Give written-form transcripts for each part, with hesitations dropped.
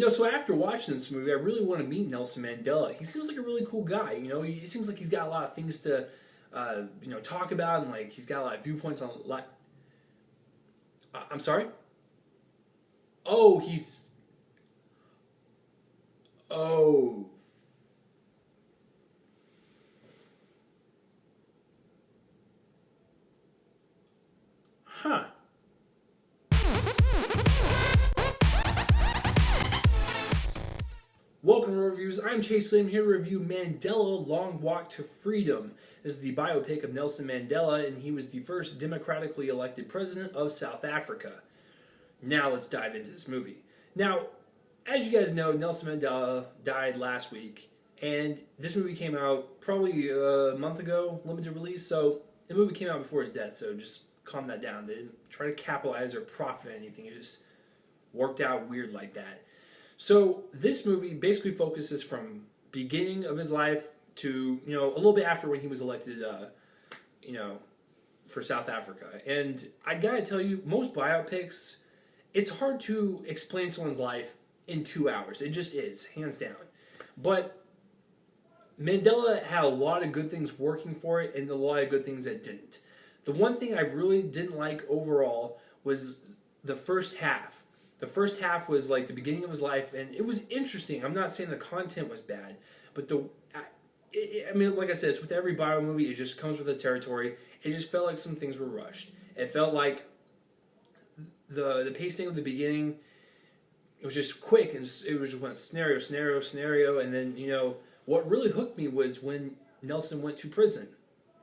So after watching this movie, I really want to meet Nelson Mandela. He seems like a really cool guy. He seems like he's got a lot of things to, talk about, and like he's got a lot of viewpoints on. I'm sorry. Oh, he's. Oh. Huh. Welcome to Reviews. I'm Chase Lim here to review Mandela Long Walk to Freedom. This is the biopic of Nelson Mandela, and he was the first democratically elected president of South Africa. Now let's dive into this movie. Now, as you guys know, Nelson Mandela died last week, and this movie came out probably a month ago, limited release, so the movie came out before his death, so just calm that down. They didn't try to capitalize or profit anything. It just worked out weird like that. So this movie basically focuses from beginning of his life to, a little bit after when he was elected, for South Africa. And I gotta tell you, most biopics, it's hard to explain someone's life in 2 hours. It just is, hands down. But Mandela had a lot of good things working for it and a lot of good things that didn't. The one thing I really didn't like overall was the first half. The first half was like the beginning of his life, and it was interesting. I'm not saying the content was bad, but like I said, it's with every bio movie. It just comes with the territory. It just felt like some things were rushed. It felt like the pacing of the beginning, it was just quick, and it was just went scenario, and then what really hooked me was when Nelson went to prison.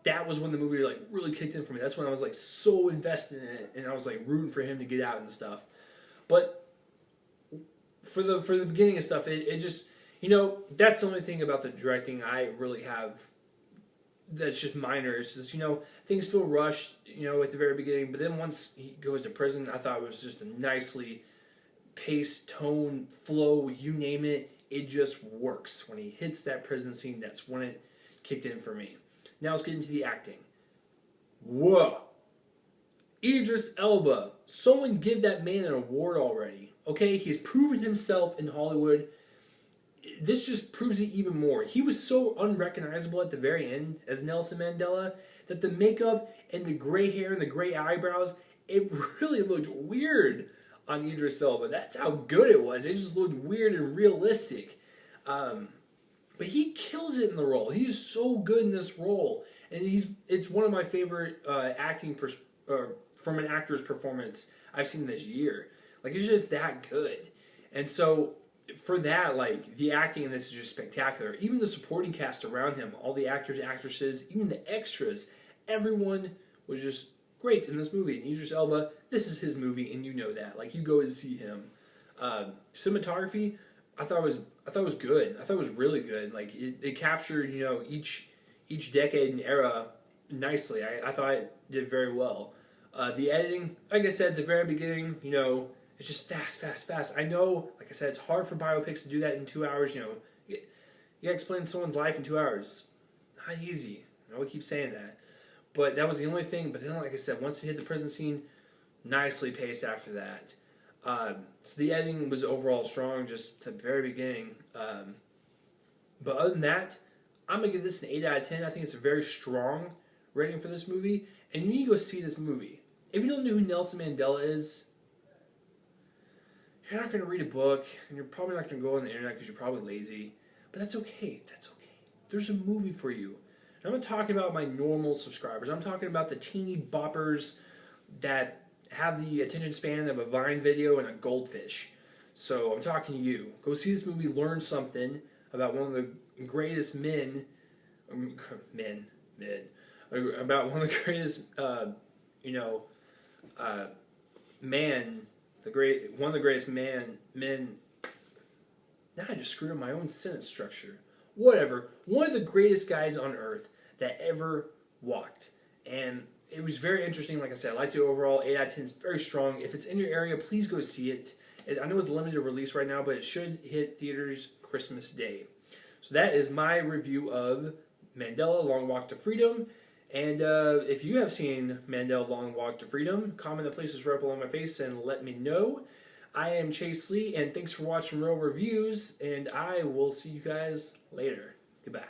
That was when the movie like really kicked in for me. That's when I was like so invested in it, and I was like rooting for him to get out and stuff. But for the beginning and stuff, it just, that's the only thing about the directing I really have that's just minor. It's just, things feel rushed, at the very beginning. But then once he goes to prison, I thought it was just a nicely paced, tone, flow, you name it. It just works. When he hits that prison scene, that's when it kicked in for me. Now let's get into the acting. Whoa. Idris Elba. Someone give that man an award already. Okay, he's proven himself in Hollywood. This just proves it even more. He was so unrecognizable at the very end as Nelson Mandela that the makeup and the gray hair and the gray eyebrows, it really looked weird on Idris Elba. That's how good it was. It just looked weird and realistic. But he kills it in the role. He's so good in this role. And it's one of my favorite acting from an actor's performance I've seen this year. Like, it's just that good. And so, for that, like, the acting in this is just spectacular. Even the supporting cast around him, all the actors, actresses, even the extras, everyone was just great in this movie. And Idris Elba, this is his movie, and you know that. Like, you go to see him. Cinematography, I thought was good. I thought it was really good. Like, it captured, each decade and era nicely. I thought it did very well. The editing, like I said at the very beginning, it's just fast. I know, like I said, it's hard for biopics to do that in 2 hours. You gotta explain someone's life in 2 hours. Not easy. We keep saying that. But that was the only thing. But then, like I said, once it hit the prison scene, nicely paced after that. So the editing was overall strong, just at the very beginning. But other than that, I'm going to give this an 8 out of 10. I think it's a very strong rating for this movie. And you need to go see this movie. If you don't know who Nelson Mandela is, you're not going to read a book, and you're probably not going to go on the internet because you're probably lazy. But that's okay. That's okay. There's a movie for you. And I'm not talking about my normal subscribers. I'm talking about the teeny boppers that have the attention span of a Vine video and a goldfish. So I'm talking to you. Go see this movie, learn something about one of the greatest about one of the greatest, one of the greatest men. Now I just screwed up my own sentence structure. Whatever. One of the greatest guys on earth that ever walked. And it was very interesting. Like I said, I liked it overall. 8 out of 10 is very strong. If it's in your area, please go see it. I know it's a limited release right now, but it should hit theaters Christmas Day. So that is my review of Mandela Long Walk to Freedom. And if you have seen Mandela Long Walk to Freedom, comment the places right below my face and let me know. I am Chase Lee, and thanks for watching Real Reviews, and I will see you guys later. Goodbye.